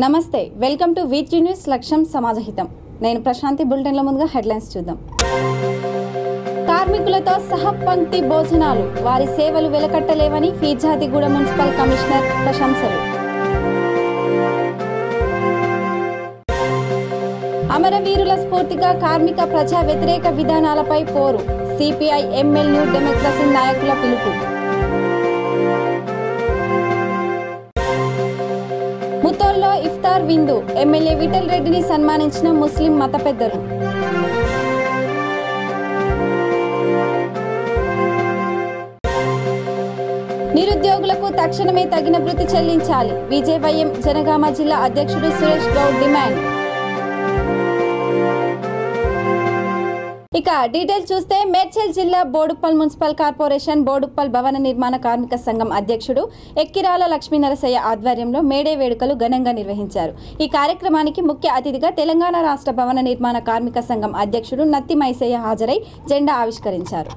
నమస్తే welcome to వీటీ news లక్ష్యం సమాజహితం నేను ప్రశాంతి బులెటిన్ లో ముందుగా హెడ్లైన్స్ చూద్దాం కార్మికులతో సహపంక్తి భోజనాలు వారి సేవలు వెలకట్టలేవని ఫీర్జాదిగూడ మున్సిపల్ కమిషనర్ ప్రశంసలు అమరవీరుల స్ఫూర్తిగా కార్మిక ప్రజా వ్యతిరేక విధానాలపై పోరు సిపిఐ ఎంఎల్ న్యూ డెమోక్రసీ నాయకుల పిలుపు ముతోల్లో ఇఫ్తార్ విందు ఎమ్మెల్యే విఠల్ రెడ్డిని సన్మానించిన ముస్లిం మత పెద్దలు నిరుద్యోగులకు తక్షణమే తగిన భృతి చెల్లించాలి విజయవైఎం జనగామ జిల్లా అధ్యక్షుడు సురేష్ గౌడ్ డిమాండ్ ఇక డీటెయిల్స్ చూస్తే మేడ్చల్ జిల్లా బోడుప్పల్ మున్సిపల్ కార్పొరేషన్ బోడుప్పల్ భవన నిర్మాణ కార్మిక సంఘం అధ్యక్షుడు ఎక్కిరాల లక్ష్మీనరసయ్య ఆధ్వర్యంలో మేడే వేడుకలు ఘనంగా నిర్వహించారు ఈ కార్యక్రమానికి ముఖ్య అతిథిగా తెలంగాణ రాష్ట్ర భవన నిర్మాణ కార్మిక సంఘం అధ్యక్షుడు నత్తి మైసయ్య హాజరై జెండా ఆవిష్కరించారు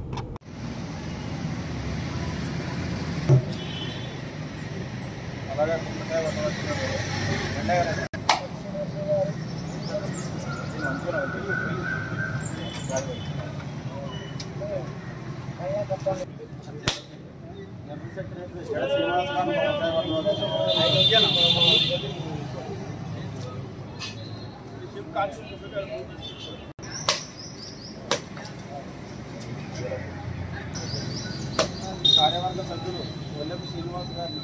కార్యవర్గ సభ్యులు వల్లెపు శ్రీనివాస్ గారిని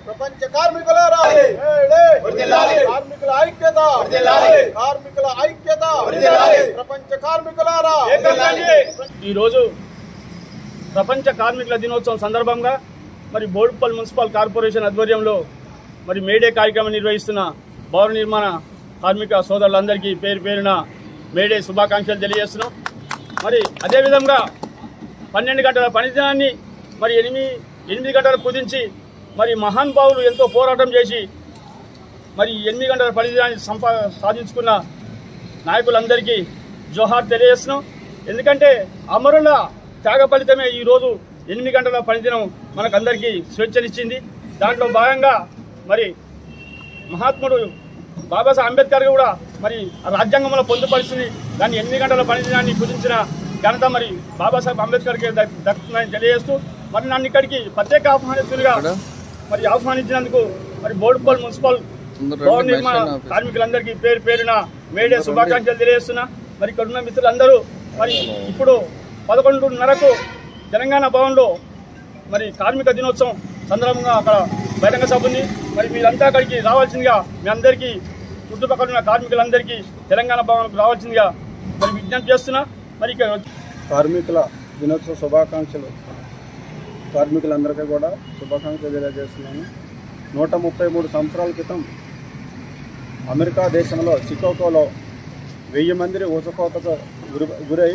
ప్రపంచ కార్మికులారా కార్మికుల ఐక్యత ప్రపంచ కార్మికులారా. ఈరోజు ప్రపంచ కార్మికుల దినోత్సవం సందర్భంగా మరి బోడుప్పల్ మున్సిపల్ కార్పొరేషన్ ఆధ్వర్యంలో మరి మేడే కార్యక్రమం నిర్వహిస్తున్న భవన నిర్మాణ కార్మిక సోదరులందరికీ పేరు పేరున మేడే శుభాకాంక్షలు తెలియజేస్తున్నాం. మరి అదేవిధంగా 12 గంటల పనిదినాన్ని మరి 8 గంటలకు కుదించి మరి మహానుభావులు ఎంతో పోరాటం చేసి మరి 8 గంటల పనిదినాన్ని సాధించుకున్న నాయకులందరికీ జోహార్ తెలియజేస్తున్నాం. ఎందుకంటే అమరుల త్యాగ ఫలితమే ఈరోజు 8 గంటల పనిదినం మనకందరికీ స్వేచ్ఛనిచ్చింది. దాంట్లో భాగంగా మరి మహాత్ముడు బాబాసాహెబ్ అంబేద్కర్ కూడా మరి రాజ్యాంగంలో పొందుపరిచింది. దాన్ని 8 గంటల పనిదినాన్ని కుదించిన ఘనత మరి బాబాసాహెబ్ అంబేద్కర్కి దక్కుతుందని తెలియజేస్తూ మరి నన్ను ఇక్కడికి ప్రత్యేక ఆహ్వానితులుగా మరి ఆహ్వానించినందుకు మరి బోడుప్పల్ మున్సిపల్ భవన నిర్మాణ కార్మికులందరికీ పేరు పేరున మేడే శుభాకాంక్షలు తెలియజేస్తున్నా. మరి ఇక్కడ ఉన్న మిత్రులందరూ మరి ఇప్పుడు 11:30కు తెలంగాణ భవన్లో మరి కార్మిక దినోత్సవం సందర్భంగా అక్కడ బహిరంగ సభ ఉంది. మరి మీరంతా అక్కడికి రావాల్సిందిగా మీ అందరికీ చుట్టుపక్కల ఉన్న కార్మికులందరికీ తెలంగాణ భవన్కు రావాల్సిందిగా మరి విజ్ఞప్తి చేస్తున్నా. మరి కార్మికుల దినోత్సవ శుభాకాంక్షలు కార్మికులందరికీ కూడా శుభాకాంక్షలు తెలియజేస్తున్నాను. 133 సంవత్సరాల క్రితం అమెరికా దేశంలో చికాగోలో 1000 మంది ఊచకోతకు గురై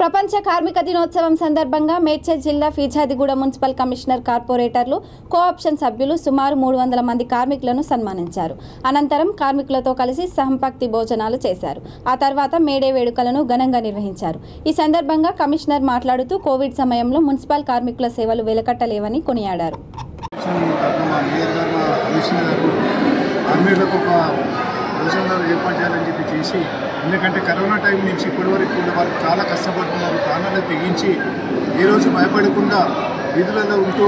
ప్రపంచ కార్మిక దినోత్సవం సందర్భంగా మేడ్చల్ జిల్లా ఫీర్జాదిగూడ మున్సిపల్ కమిషనర్ కార్పొరేటర్లు కోఆప్షన్ సభ్యులు సుమారు 300 మంది కార్మికులను సన్మానించారు. అనంతరం కార్మికులతో కలిసి సహపంక్తి భోజనాలు చేశారు. ఆ తర్వాత మేడే వేడుకలను ఘనంగా నిర్వహించారు. ఈ సందర్భంగా కమిషనర్ మాట్లాడుతూ కోవిడ్ సమయంలో మున్సిపల్ కార్మికుల సేవలు వెలకట్టలేవని కొనియాడారు. ఏర్పాటు చేయాలని చెప్పి చేసి ఎందుకంటే కరోనా టైం నుంచి ఇప్పటి వరకు వారు చాలా కష్టపడుతున్నారు. ప్రాణాలు తెగించి ఏ రోజు భయపడకుండా వీధులలో ఉంటూ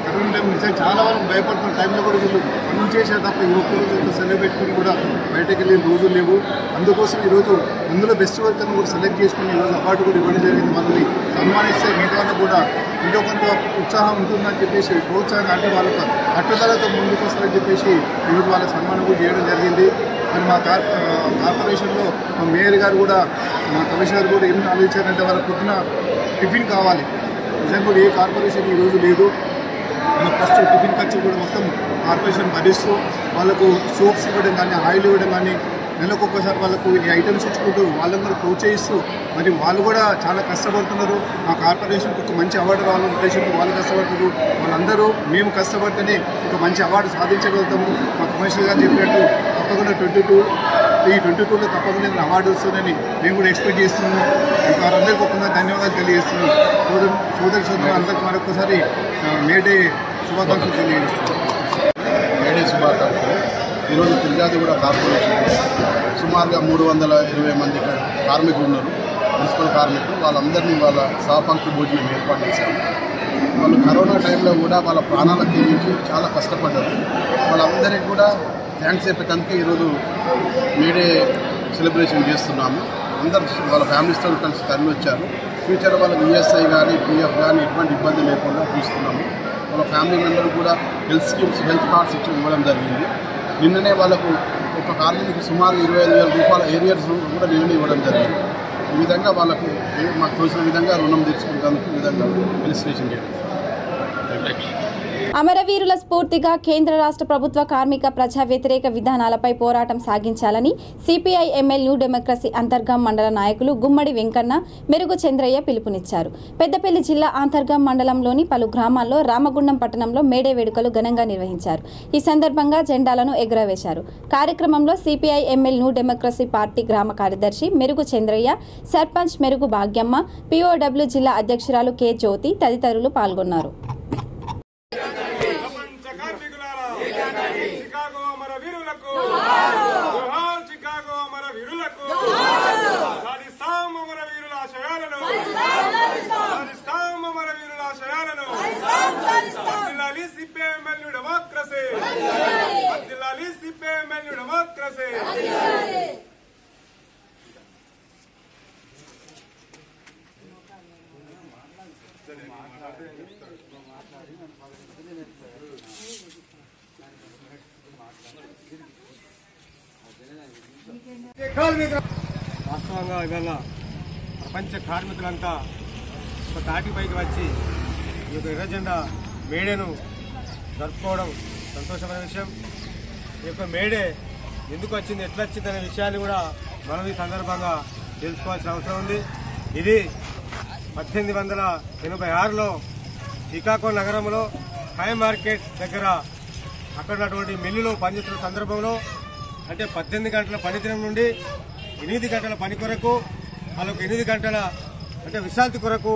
కరోనా టైం నిజంగా చాలా వరకు భయపడుతున్న టైంలో కూడా వీళ్ళు పనులు చేశారు తప్ప ఈ ఒక్క రోజు సెలవు పెట్టుకుని కూడా బయటకు వెళ్ళిన రోజులు లేవు. అందుకోసం ఈరోజు ఇందులో బెస్ట్ వర్కర్ని కూడా సెలెక్ట్ చేసుకుని ఈరోజు అవార్డు కూడా ఇవ్వడం జరిగింది. వాళ్ళని సన్మానిస్తే మిగతా కూడా ఇంకో కొంత ఉత్సాహం ఉంటుందని చెప్పేసి ప్రోత్సాహం అంటే వాళ్ళకు పట్టుదలతో ముందుకు వస్తారని చెప్పేసి ఈరోజు వాళ్ళ సన్మానం కూడా చేయడం జరిగింది. మరి మా కార్పొరేషన్లో మా మేయర్ గారు కూడా మా కమిషనర్ కూడా ఏం ఆలోచించారంటే వాళ్ళ పొద్దున టిఫిన్ కావాలి. నిజంగా కూడా ఏ కార్పొరేషన్ ఈరోజు లేదు. ఫస్ట్ టిఫిన్ ఖర్చు కూడా మొత్తం కార్పొరేషన్ భరిస్తూ వాళ్ళకు సోప్స్ ఇవ్వడం కానీ ఆయిల్ ఇవ్వడం కానీ నెలకు ఒక్కసారి వాళ్ళకు ఈ ఐటమ్స్ ఇచ్చుకుంటూ వాళ్ళని కూడా ప్రోత్సహిస్తూ మరి వాళ్ళు కూడా చాలా కష్టపడుతున్నారు. మా కార్పొరేషన్కి ఒక మంచి అవార్డు రావాలనే ఉద్దేశంతో వాళ్ళు కష్టపడుతున్నారు. వాళ్ళందరూ మేము కష్టపడితేనే ఒక మంచి అవార్డు సాధించగలుగుతాము. మా కమిషనర్ గారు చెప్పినట్టు తప్పకుండా 22లో తప్పకుండా అవార్డు వస్తుందని మేము కూడా ఎక్స్పెక్ట్ చేస్తున్నాము. వారందరికీ ఒక్కగా ధన్యవాదాలు తెలియజేస్తున్నాము. సోదరులు అందరికీ మరొకసారి మేడే శుభాకాంక్షలు తెలియజేస్తున్నాము. మేడే శుభాకాంక్షలు. ఈరోజు ఫిర్యాదిగూడ కార్పొరేషన్ సుమారుగా 320 మంది కార్మికులు ఉన్నారు, మున్సిపల్ కార్మికులు. వాళ్ళందరినీ వాళ్ళ సహపంక్తి భోజనం ఏర్పాటు చేశారు. వాళ్ళు కరోనా టైంలో కూడా వాళ్ళ ప్రాణాలకు తెగించి చాలా కష్టపడ్డారు. వాళ్ళందరికీ కూడా థ్యాంక్స్ చెప్పేందుకు ఈరోజు మేడే సెలబ్రేషన్ చేస్తున్నాము. అందరు వాళ్ళ ఫ్యామిలీస్తో కలిసి తరలి వచ్చారు. ఫ్యూచర్ వాళ్ళకి ఈఎస్ఐ కానీ పిఎఫ్ కానీ ఎటువంటి ఇబ్బంది లేకుండా చూస్తున్నాము. వాళ్ళ ఫ్యామిలీ మెంబర్ కూడా హెల్త్ స్కీమ్స్, హెల్త్ కార్డ్స్ ఇవ్వడం జరిగింది. నిన్ననే వాళ్ళకు ఒక కార్మికుడికి సుమారు 25,000 రూపాయల ఏరియర్స్ కూడా నిన్ననే ఇవ్వడం జరిగింది. ఈ విధంగా వాళ్ళకు మాకు తోచిన విధంగా రుణం తెచ్చుకుంటానికి ఈ విధంగా రిజిస్ట్రేషన్ చేయడం. అమరవీరుల స్ఫూర్తిగా కేంద్ర రాష్ట్ర ప్రభుత్వ కార్మిక ప్రజా వ్యతిరేక విధానాలపై పోరాటం సాగించాలని CPI ML new democracy Antargam మండల నాయకులు గుమ్మడి వెంకన్న, మెరుగు చంద్రయ్య పిలుపునిచ్చారు. పెద్దపల్లి జిల్లా అంతర్గాం మండలంలోని పలు గ్రామాల్లో రామగుండం పట్టణంలో మేడే వేడుకలు ఘనంగా నిర్వహించారు. ఈ సందర్భంగా జెండాలను ఎగురవేశారు. కార్యక్రమంలో CPI ML new democracy party గ్రామ కార్యదర్శి మెరుగు చంద్రయ్య, సర్పంచ్ మెరుగు భాగ్యమ్మ, పిఓడబ్ల్యూ జిల్లా అధ్యక్షురాలు కె జ్యోతి తదితరులు పాల్గొన్నారు. వాస్తవంగా ఇవాళ ప్రపంచ కార్మికులంతా ఒక తాటిపైకి వచ్చి ఈ యొక్క ఎర్ర జెండా మేడేను జరుపుకోవడం సంతోషమైన విషయం. ఈ యొక్క మేడే ఎందుకు వచ్చింది, ఎట్లా వచ్చింది అనే విషయాన్ని కూడా మనం ఈ సందర్భంగా తెలుసుకోవాల్సిన అవసరం ఉంది. ఇది 1886లో శ్రీకాకుళం నగరంలో హై మార్కెట్ దగ్గర అక్కడ ఉన్నటువంటి మిల్లులో పనిచేస్తున్న సందర్భంలో, అంటే 18 గంటల పనిదినం నుండి 8 గంటల పని కొరకు, వాళ్ళకు 8 గంటల అంటే విశ్రాంతి కొరకు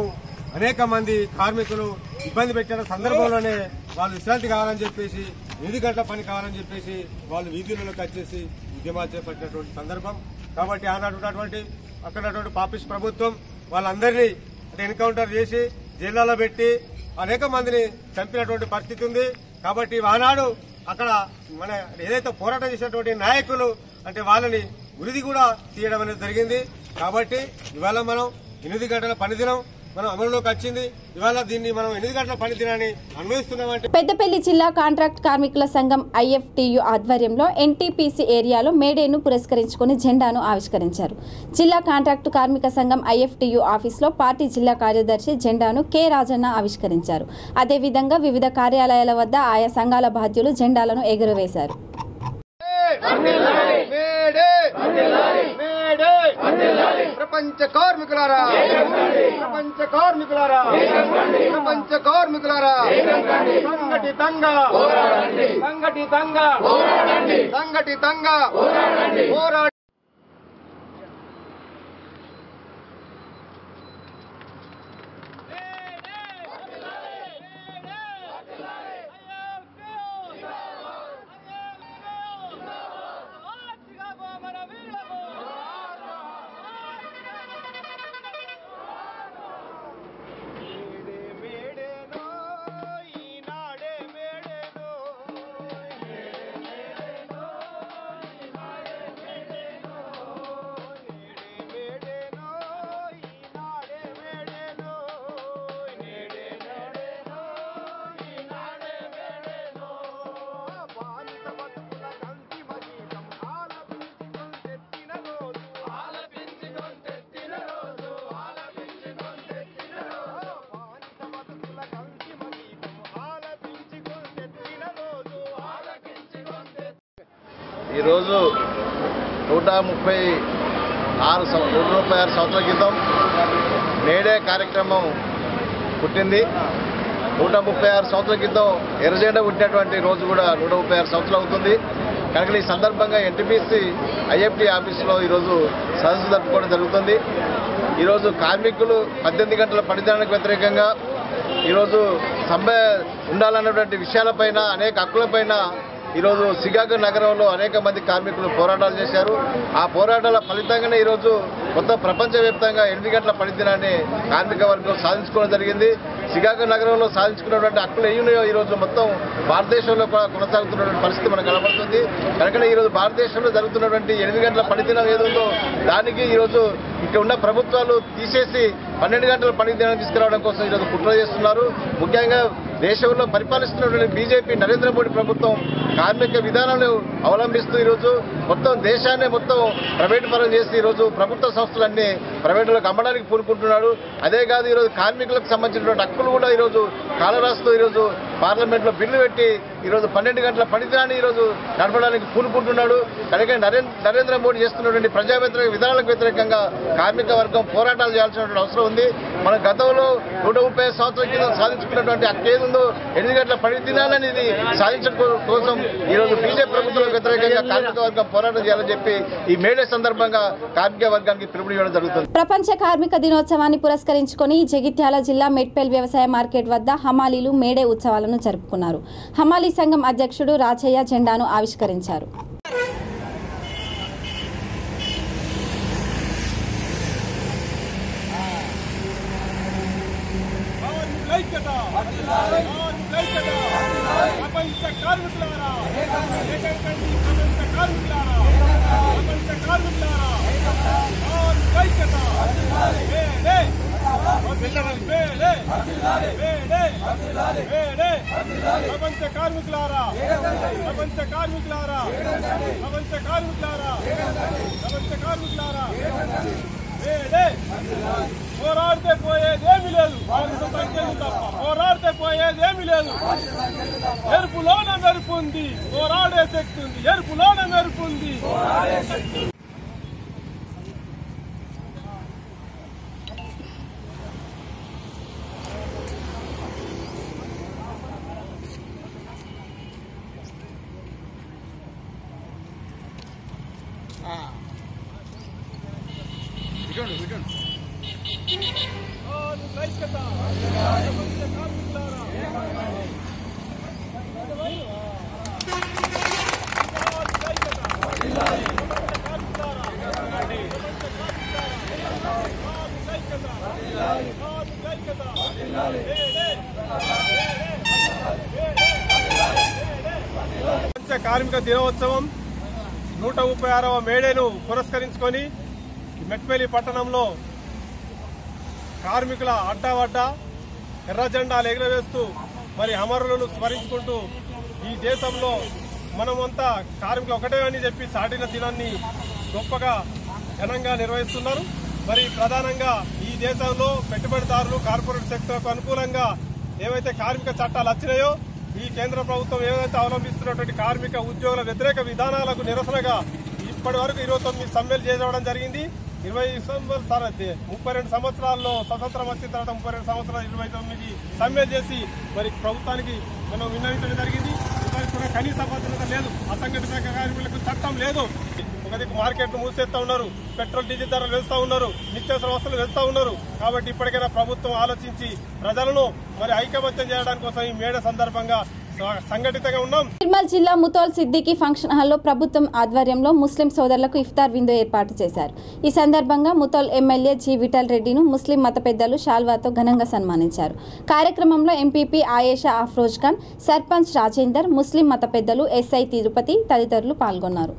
అనేక మంది కార్మికులు ఇబ్బంది పెట్టిన సందర్భంలోనే వాళ్ళు విశ్రాంతి కావాలని చెప్పేసి 8 గంటల పని కావాలని చెప్పేసి వాళ్ళు వీధులలోకి వచ్చేసి ఉద్యమాలు చేపట్టినటువంటి సందర్భం. కాబట్టి ఆనాడు ఉన్నటువంటి అక్కడ పాపిస్ట్ ప్రభుత్వం వాళ్ళందరినీ అంటే ఎన్కౌంటర్ చేసి జైళ్లలో పెట్టి అనేక మందిని చంపినటువంటి పరిస్థితి ఉంది. కాబట్టి ఆనాడు అక్కడ మన ఏదైతే పోరాటం చేసినటువంటి నాయకులు అంటే వాళ్ళని ఉరిది కూడా తీయడం అనేది జరిగింది. కాబట్టి ఇవాళ మనం 8 గంటల పనిదినం మనం అమలులోకి వచ్చింది. ఇవాళ దీన్ని మనం 8 గంటల పనిదినాన్ని అన్వయిస్తున్నామంటే పెద్దపల్లి జిల్లా కాంట్రాక్ట్ కార్మికుల సంఘం ఐఎఫ్టియు ఆధ్వర్యంలో ఎన్టీపీసీ ఏరియాలో మేడేను పురస్కరించుకుని జెండాను ఆవిష్కరించారు. జిల్లా కాంట్రాక్టు కార్మిక సంఘం ఐఎఫ్టియు ఆఫీసులో పార్టీ జిల్లా కార్యదర్శి జెండాను కె రాజన్న ఆవిష్కరించారు. అదేవిధంగా వివిధ కార్యాలయాల వద్ద ఆయా సంఘాల బాధ్యులు జెండాలను ఎగురవేశారు. ప్రపంచ కార్మికులారా, ప్రపంచ కార్మికులారా, ప్రపంచ కార్మికులారా, సంఘటితంగా సంఘటితంగా సంఘటితంగా పోరాడి ఈరోజు 136 సంవత్సరాల క్రితం మేడే కార్యక్రమం పుట్టింది. 136 సంవత్సరాల క్రితం ఎర్రజెండా పుట్టినటువంటి రోజు కూడా 136 సంవత్సరాలు అవుతుంది. కనుక ఈ సందర్భంగా ఎన్టీపీసీ ఐఎఫ్టీ ఆఫీసులో ఈరోజు సదస్సు జరుపుకోవడం జరుగుతుంది. ఈరోజు కార్మికులు 18 గంటల పనిదినానికి వ్యతిరేకంగా ఈరోజు సమ్మె ఉండాలన్నటువంటి విషయాలపైన, అనేక హక్కులపైన ఈరోజు షికాగో నగరంలో అనేక మంది కార్మికులు పోరాటాలు చేశారు. ఆ పోరాటాల ఫలితంగానే ఈరోజు మొత్తం ప్రపంచవ్యాప్తంగా 8 గంటల పనిదినాన్ని కార్మిక వర్గం సాధించుకోవడం జరిగింది. షికాగో నగరంలో సాధించుకున్నటువంటి హక్కులు ఏమున్నాయో ఈరోజు మొత్తం భారతదేశంలో కూడా కొనసాగుతున్నటువంటి పరిస్థితి మనకు కనబడుతుంది. కనుక ఈరోజు భారతదేశంలో జరుగుతున్నటువంటి 8 గంటల పనిదినం ఏదుందో దానికి ఈరోజు ఇక్కడ ఉన్న ప్రభుత్వాలు తీసేసి 12 గంటల పనిదినాన్ని తీసుకురావడం కోసం ఈరోజు కుట్ర చేస్తున్నారు. ముఖ్యంగా దేశంలో పరిపాలిస్తున్నటువంటి బీజేపీ నరేంద్ర మోడీ ప్రభుత్వం కార్మిక విధానాలు అవలంబిస్తూ ఈరోజు మొత్తం దేశాన్ని మొత్తం ప్రైవేటు పరం చేసి ఈరోజు ప్రభుత్వ సంస్థలన్నీ ప్రైవేటులకు అమ్మడానికి పూనుకుంటున్నాడు. అదే కాదు ఈరోజు కార్మికులకు సంబంధించినటువంటి హక్కులు కూడా ఈరోజు కాలరాస్తూ ఈరోజు పార్లమెంట్లో బిల్లు పెట్టి ఈరోజు 12 గంటల పనిదినాన్ని ఈరోజు నడపడానికి పూనుకుంటున్నాడు. కనుక నరేంద్ర మోడీ చేస్తున్నటువంటి ప్రజా వ్యతిరేక విధానాలకు వ్యతిరేకంగా కార్మిక వర్గం పోరాటాలు చేయాల్సినటువంటి అవసరం ఉంది. మన గతంలో 135 సంవత్సరాల కింద సాధించుకున్నటువంటి హక్కు ఏదుందో 8 గంటల పనిదినాన్ని ఇది సాధించడం కోసం ఈరోజు బీజేపీ ప్రభుత్వాలకు వ్యతిరేకంగా కార్మిక వర్గం పోరాటం చేయాలని చెప్పి ఈ మేడే సందర్భంగా కార్మిక వర్గానికి పిలుపునివ్వడం జరుగుతుంది. ప్రపంచ కార్మిక దినోత్సవాన్ని పురస్కరించుకొని జగిత్యాల జిల్లా మెట్పేల్ వ్యవసాయ మార్కెట్ వద్ద హమాలీలు మేడే ఉత్సవాలను జరుపుకున్నారు. హమాలీ సంఘం అధ్యక్షుడు రాచయ్య జెండాను ఆవిష్కరించారు. పోరాడితే పోయేదేమీ లేదు, పోరాడితే పోయేదేమీ లేదు. ఎరుపులోన మెరుపుంది, పోరాడే శక్తి ఉంది. ఎరుపులోన మెరుపుంది. కార్మిక దినోత్సవం 136వ మేడేను పురస్కరించుకొని మెట్పల్లి పట్టణంలో కార్మికుల అడ్డావడ్డ ఎర్ర జెండాలు ఎగురవేస్తూ మరి అమరులను స్మరించుకుంటూ ఈ దేశంలో మనమంతా కార్మికులు ఒకటే అని చెప్పి చాటిన దినాన్ని గొప్పగా ఘనంగా నిర్వహిస్తున్నారు. మరి ప్రధానంగా ఈ దేశంలో పెట్టుబడిదారులు కార్పొరేట్ సెక్టర్కు అనుకూలంగా ఏవైతే కార్మిక చట్టాలు వచ్చినాయో ఈ కేంద్ర ప్రభుత్వం ఏదైతే అవలంబిస్తున్నటువంటి కార్మిక ఉద్యోగుల వ్యతిరేక విధానాలకు నిరసనగా ఇప్పటి వరకు 29 సమ్మెలు చేయడం జరిగింది. 32 సంవత్సరాల్లో స్వతంత్రం వచ్చిన తర్వాత 32 సంవత్సరాలు 29 సమ్మెలు చేసి మరి ప్రభుత్వానికి మనం విన్నవించడం జరిగింది. కూడా కనీస భద్రత లేదు, అసంఘటిత కార్మికులకు చట్టం లేదు. ఒక దిక్కు మార్కెట్లు మూసేస్తా ఉన్నారు, పెట్రోల్ డీజిల్ ధరలు వేస్తా ఉన్నారు, నిత్యావసర వస్తువులు వేస్తా ఉన్నారు. కాబట్టి ఇప్పటికైనా ప్రభుత్వం ఆలోచించి ప్రజలను మరి ఐకమత్యం చేయడానికి కోసం ఈ మేడ సందర్భంగా సంఘటితంగా ఉన్నాం. నిర్మల్ జిల్లా ముతోల్ సిద్దికి ఫంక్షన్ హాల్లో ప్రభుత్వం ఆధ్వర్యంలో ముస్లిం సోదరులకు ఇఫ్తార్ విందు ఏర్పాటు చేశారు. ఈ సందర్భంగా ముతోల్ ఎమ్మెల్యే జి విఠల్ రెడ్డిను ముస్లిం మత పెద్దలు షాల్వాతో ఘనంగా సన్మానించారు. కార్యక్రమంలో ఎంపీపీ ఆయేషా అఫ్రోజ్ ఖాన్, సర్పంచ్ రాజేందర్, ముస్లిం మత పెద్దలు ఎస్ఐ తిరుపతి తదితరులు పాల్గొన్నారు.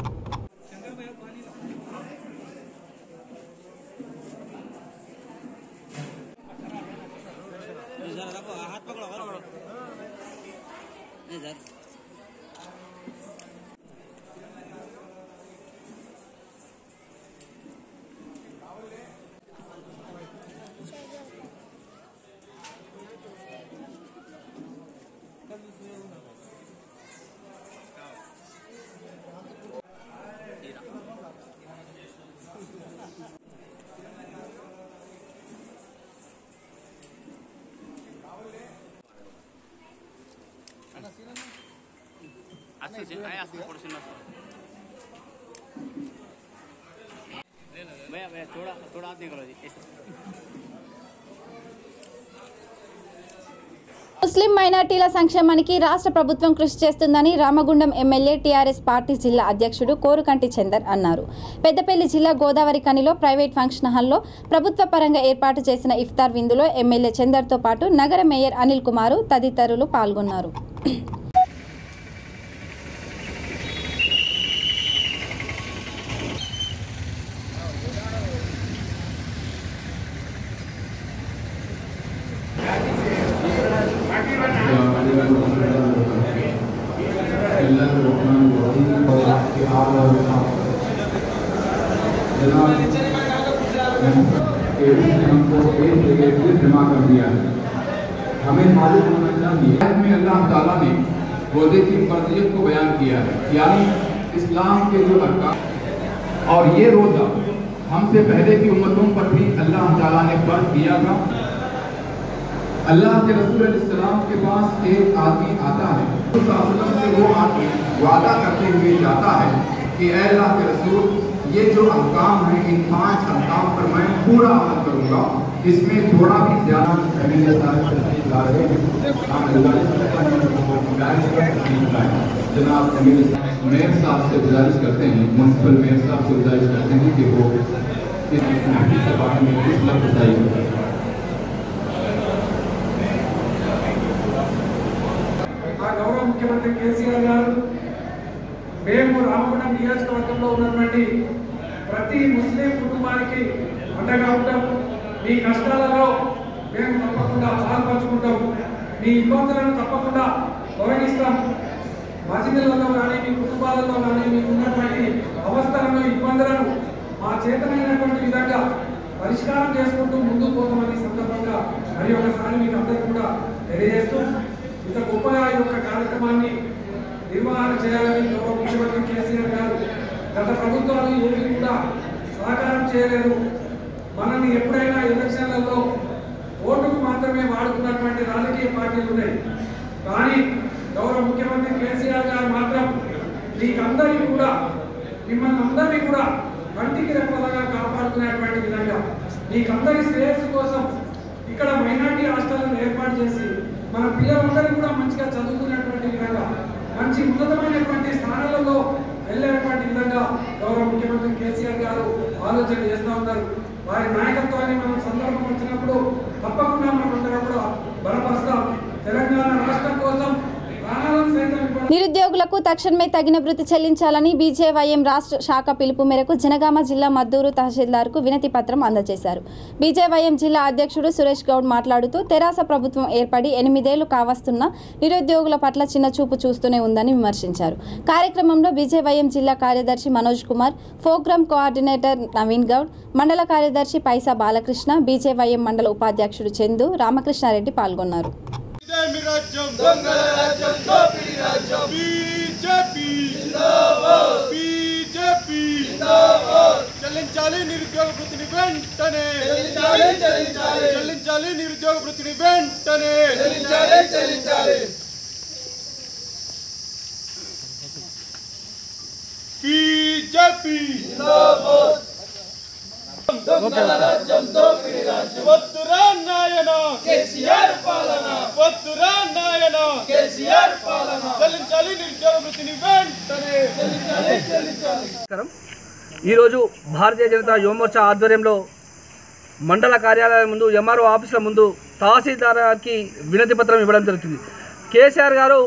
ముస్లిం మైనార్టీల సంక్షేమానికి రాష్ట్ర ప్రభుత్వం కృషి చేస్తుందని రామగుండం ఎమ్మెల్యే టీఆర్ఎస్ పార్టీ జిల్లా అధ్యక్షుడు కోరుకంటి చందర్ అన్నారు. పెద్దపల్లి జిల్లా గోదావరి కనిలో ప్రైవేట్ ఫంక్షన్ హాల్లో ప్రభుత్వ పరంగా ఏర్పాటు చేసిన ఇఫ్తార్ విందులో ఎమ్మెల్యే చందర్తో పాటు నగర మేయర్ అనిల్ కుమార్ తదితరులు పాల్గొన్నారు. हमको एक जगह से जमा कर दिया है। हमें मालूम होना चाहिए में अल्लाह ताला ने रोजे की फर्जियत को बयान किया है, यानी इस्लाम के जो अरकान, और ये रोजा हमसे पहले की उम्मतों पर भी अल्लाह ताला ने फर्ज किया था। अल्लाह के रसूल अलैहिस्सलाम के पास एक आदमी आता है, से वो आदमी वादा करते हुए जाता है कि ऐ अल्लाह के रसूल, ये जो अहकाम है इन 5 अहकाम पर मैं पूरा अमल करूंगा, इसमें थोड़ा भी ज्यादा जनाब मेयर साहब से गुजारिश करते हैं, म्युनिसिपल मेयर साहब से गुजारिश करते हैं कि वो इस के बारे में कुछ लफ्ज़ बताइए। गौरव मुख्यमंत्री केसीआर गारू మేము రామగుండం నియోజకవర్గంలో ఉన్నటువంటి ప్రతి ముస్లిం కుటుంబానికి అండగా ఉంటాం. మీ కష్టాలలో మేము తప్పకుండా పాల్పంచుకుంటాం. మీ ఇబ్బందులను తప్పకుండా తొలగిస్తాం. మసీదులలో కానీ మీ కుటుంబాలలో కానీ మీకు ఉన్నటువంటి అవస్థలను ఇబ్బందులను మా చేతనైనటువంటి విధంగా పరిష్కారం చేసుకుంటూ ముందుకు పోతామని సందర్భంగా మరి ఒకసారి మీకు అందరికీ కూడా తెలియజేస్తూ ఇంత గొప్పగా ఈ యొక్క కార్యక్రమాన్ని నిర్వహణ చేయాలని గౌరవ ముఖ్యమంత్రి కేసీఆర్ గారు గత ప్రభుత్వాలు ఏమీ కూడా సహకారం చేయలేదు. మనల్ని ఎప్పుడైనా ఎలక్షన్లలో ఓటుకు మాత్రమే వాడుకున్నటువంటి రాజకీయ పార్టీలు ఉన్నాయి. కానీ గౌరవ ముఖ్యమంత్రి కేసీఆర్ గారు మాత్రం మీకందరికీ కూడా మిమ్మల్ని అందరినీ కూడా కంటికి రెప్పలాగా కాపాడుకునేటువంటి విధంగా మీకందరి శ్రేయస్సు కోసం ఇక్కడ మైనార్టీ హాస్టళ్లను ఏర్పాటు చేసి మన పిల్లలందరూ కూడా మంచిగా చదువుకునేటువంటి విధంగా మంచి ఉన్నతమైనటువంటి స్థానాలలో వెళ్ళేటువంటి విధంగా గౌరవ ముఖ్యమంత్రి కేసీఆర్ గారు ఆలోచన చేస్తూ ఉన్నారు. వారి నాయకత్వాన్ని మనం సందర్భం వచ్చినప్పుడు తప్పకుండా మనం అందరం కూడా బలపరుస్తాం. తెలంగాణ రాష్ట్రం కోసం ప్రాణాలను సైతం నిరుద్యోగులకు తక్షణమే తగిన వృత్తి చెల్లించాలని బీజేవైఎం రాష్ట్ర శాఖ పిలుపు మేరకు జనగామ జిల్లా మద్దూరు తహసీల్దార్కు వినతి పత్రం అందజేశారు. బీజేవైఎం జిల్లా అధ్యక్షుడు సురేష్ గౌడ్ మాట్లాడుతూ తెరాస ప్రభుత్వం ఏర్పడి 8 ఏళ్లు కావస్తున్న నిరుద్యోగుల పట్ల చిన్న చూపు చూస్తూనే ఉందని విమర్శించారు. కార్యక్రమంలో బీజేవైఎం జిల్లా కార్యదర్శి మనోజ్ కుమార్, ప్రోగ్రామ్ కోఆర్డినేటర్ నవీన్ గౌడ్, మండల కార్యదర్శి పైసా బాలకృష్ణ, బీజేవైఎం మండల ఉపాధ్యక్షుడు చందు, రామకృష్ణారెడ్డి పాల్గొన్నారు. చెల్లించాలి నిరుద్యోగ వృత్తిని వెంటనే, చెల్లించాలి నిరుద్యోగ వృత్తిని వెంటనే, బీజేపీ వద్దురా నాయన కేసీఆర్ పాలన, వద్దురా నాయన కేసీఆర్ పాలన, చెల్లించాలి నిరుద్యోగ వృత్తిని వెంటనే. ఈరోజు భారతీయ జనతా యువమోర్చా ఆధ్వర్యంలో మండల కార్యాలయం ముందు, ఎంఆర్ఓ ఆఫీసుల ముందు తహసీల్దార్ గారికి వినతి పత్రం ఇవ్వడం జరుగుతుంది. కేసీఆర్ గారు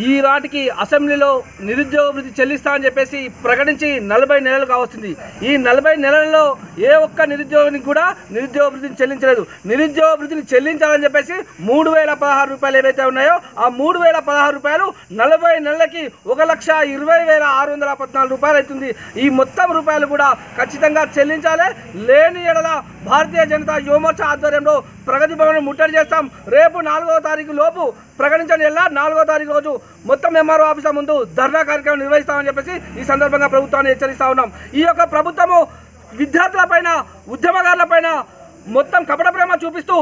ఈ నాటికి అసెంబ్లీలో నిరుద్యోగ వృత్తి చెల్లిస్తా అని చెప్పేసి ప్రకటించి 40 నెలలు కావస్తుంది. ఈ 40 నెలల్లో ఏ ఒక్క నిరుద్యోగికి కూడా నిరుద్యోగ వృత్తిని చెల్లించలేదు. నిరుద్యోగ వృత్తిని చెల్లించాలని చెప్పేసి 3016 రూపాయలు ఏవైతే ఉన్నాయో ఆ 3016 రూపాయలు 40 నెలలకి 1,20,614 రూపాయలు అవుతుంది. ఈ మొత్తం రూపాయలు కూడా ఖచ్చితంగా చెల్లించాలి. లేని ఎడల భారతీయ జనతా యువమోర్చా ఆధ్వర్యంలో ప్రగతి భవన్ ముట్టడి చేస్తాం. రేపు 4వ తారీఖు లోపు ప్రకటించని ఎలా 4వ తారీఖు రోజు మొత్తం ఎంఆర్ఓ ఆఫీసర్ ముందు ధర్నా కార్యక్రమం నిర్వహిస్తామని చెప్పేసి ఈ సందర్భంగా ప్రభుత్వాన్ని హెచ్చరిస్తా ఉన్నాం. ఈ యొక్క ప్రభుత్వము విద్యార్థులపైన, ఉద్యమకారులపైన మొత్తం కపట ప్రేమ చూపిస్తూ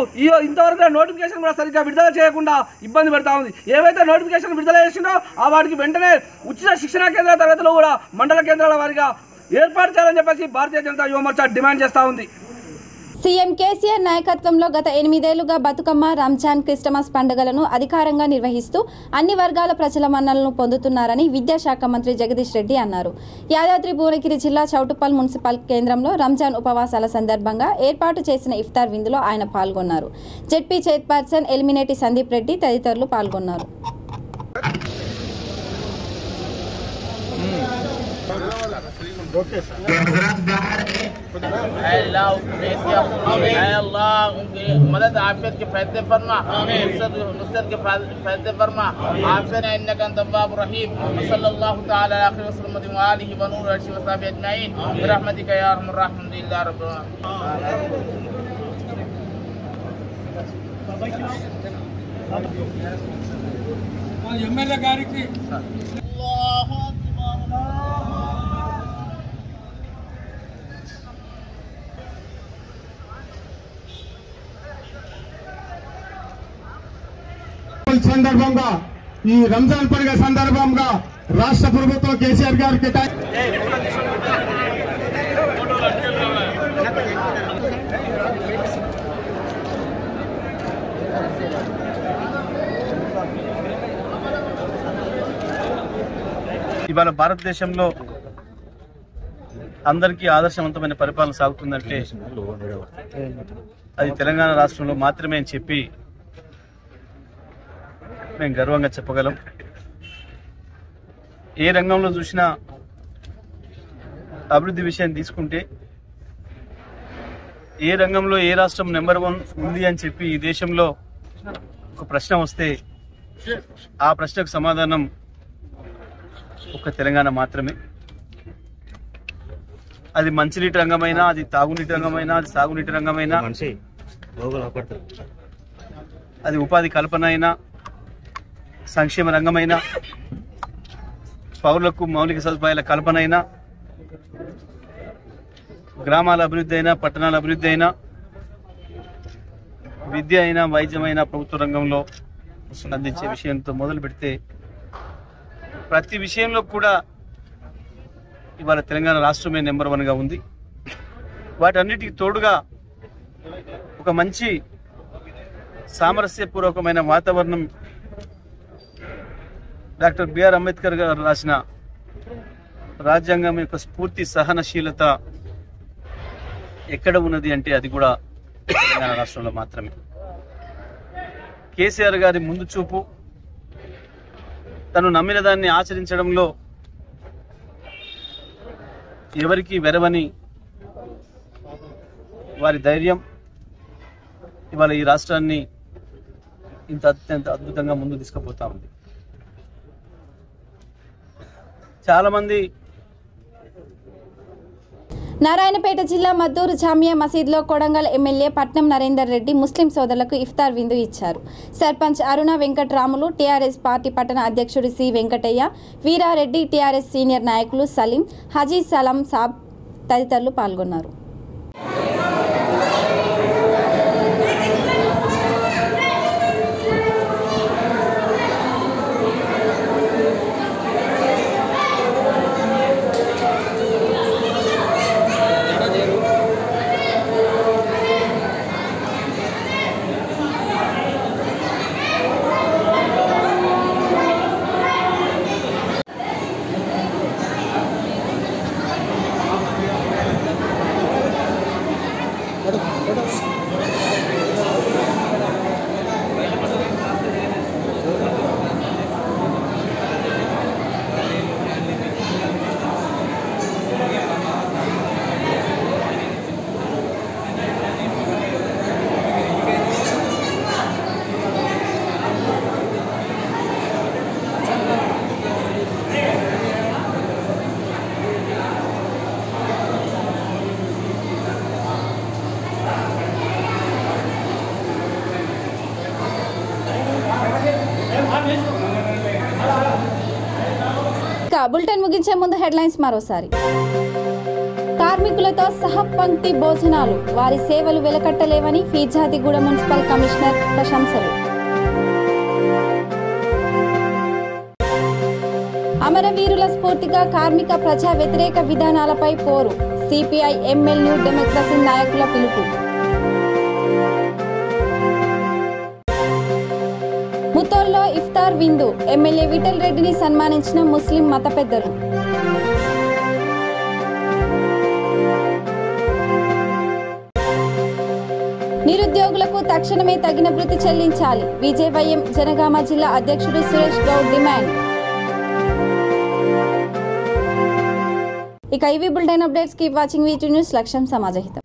ఇంతవరకు నోటిఫికేషన్ కూడా సరిగ్గా విడుదల చేయకుండా ఇబ్బంది పెడతా ఉంది. ఏవైతే నోటిఫికేషన్ విడుదల చేసిందో ఆ వాటికి వెంటనే ఉచిత శిక్షణా కేంద్ర తరగతులు కూడా మండల కేంద్రాల వారిగా ఏర్పాటు చేయాలని చెప్పేసి భారతీయ జనతా యువ మోర్చా డిమాండ్ చేస్తూ ఉంది. సీఎం కేసీఆర్ నాయకత్వంలో గత 8 ఏళ్లుగా బతుకమ్మ, రంజాన్, క్రిస్టమస్ పండుగలను అధికారంగా నిర్వహిస్తూ అన్ని వర్గాల ప్రజల మన్ననలను పొందుతున్నారని విద్యాశాఖ మంత్రి జగదీష్ రెడ్డి అన్నారు. యాదాద్రి భువనగిరి జిల్లా చౌటుప్పల్ మున్సిపల్ కేంద్రంలో రంజాన్ ఉపవాసాల సందర్భంగా ఏర్పాటు చేసిన ఇఫ్తార్ విందులో ఆయన పాల్గొన్నారు. జెడ్పీ చైర్పర్సన్ ఎలిమినేటి సందీప్ రెడ్డి తదితరులు పాల్గొన్నారు. मदद आफियत के फैसले फरमा, नुसरत के फैसले फरमा, आफियत इन्नका अंतव्वाब रहीम, सल्लल्लाहु तआला अलैहि वसल्लम व आलिहि व नूर अर्शी व सहाबी अजमाइन बिरहमतिका या अरहमर राहिमीन या रब्बल आलमीन। ఎమ్మెల్యే గారికి సందర్భంగా ఈ రంజాన్ పండుగ సందర్భంగా రాష్ట్ర ప్రభుత్వం కేసీఆర్ గారికి ఇవాళ భారతదేశంలో అందరికీ ఆదర్శవంతమైన పరిపాలన సాగుతుందంటే అది తెలంగాణ రాష్ట్రంలో మాత్రమే అని చెప్పి మేము గర్వంగా చెప్పగలం. ఏ రంగంలో చూసినా అభివృద్ధి విషయం తీసుకుంటే ఏ రంగంలో ఏ రాష్ట్రం నెంబర్ 1 ఉంది అని చెప్పి ఈ దేశంలో ఒక ప్రశ్న వస్తే ఆ ప్రశ్నకు సమాధానం ఒక తెలంగాణ మాత్రమే. అది మంచినీటి రంగమైనా, అది తాగునీటి రంగమైనా, అది సాగునీటి రంగమైనా, అది ఉపాధి కల్పన అయినా, సంక్షేమ రంగమైనా, పౌరులకు మౌలిక సదుపాయాల కల్పన అయినా, గ్రామాల అభివృద్ధి అయినా, పట్టణాల అభివృద్ధి అయినా, విద్య అయినా, వైద్యమైనా ప్రభుత్వ రంగంలో అందించే విషయంతో మొదలు పెడితే ప్రతి విషయంలో కూడా ఇవాళ తెలంగాణ రాష్ట్రమే నెంబర్ 1గా ఉంది. వాటన్నిటికి తోడుగా ఒక మంచి సామరస్యపూర్వకమైన వాతావరణం డాక్టర్ బిఆర్ అంబేద్కర్ గారు రాసిన రాజ్యాంగం యొక్క స్ఫూర్తి, సహనశీలత ఎక్కడ ఉన్నది అంటే అది కూడా తెలంగాణ రాష్ట్రంలో మాత్రమే. కేసీఆర్ గారి ముందు చూపు, తను నమ్మిన దాన్ని ఆచరించడంలో ఎవరికి వెరవని వారి ధైర్యం ఇవాళ ఈ రాష్ట్రాన్ని ఇంత అత్యంత అద్భుతంగా ముందు తీసుకుపోతా ఉంది. చాలా మంది నారాయణపేట జిల్లా మద్దూరు జామియా మసీద్లో కొడంగల్ ఎమ్మెల్యే పట్నం నరేందర్ రెడ్డి ముస్లిం సోదరులకు ఇఫ్తార్ విందు ఇచ్చారు. సర్పంచ్ అరుణ వెంకట్రాములు, టీఆర్ఎస్ పార్టీ పట్టణ అధ్యక్షుడు C Venkataiah, Veerareddy, TRS senior నాయకులు సలీం, హజీ సలాం సాబ్ తదితరులు పాల్గొన్నారు. బులెటిన్ ముగించే ముందు హెడ్లైన్స్ మరోసారి. కార్మిక కార్మికులతో సహపంక్తి భోజనాలు, వారి సేవలు వెలకట్టలేవని ఫీజాదిగూడ మున్సిపల్ కమిషనర్ ప్రశంసలు. అమరవీరుల స్ఫూర్తిగా కార్మిక ప్రజా వ్యతిరేక విధానాలపై పోరు, సిపిఐ ఎంఎల్ న్యూ డెమోక్రసీ నాయకుల పిలుపు. ముతోల్లో ఇఫ్తార్ విందు, ఎమ్మెల్యే విఠల్ రెడ్డిని సన్మానించిన ముస్లిం మత పెద్దలు. నిరుద్యోగులకు తక్షణమే తగిన భృతి చెల్లించాలి, విజయవైఎం జనగామ జిల్లా అధ్యక్షుడు సురేష్ గౌడ్ డిమాండ్. ఇక ఇవి బులెటిన్ అప్డేట్స్. కీప్ వాచింగ్ వీటి న్యూస్. లక్ష్యం సమాజహితం.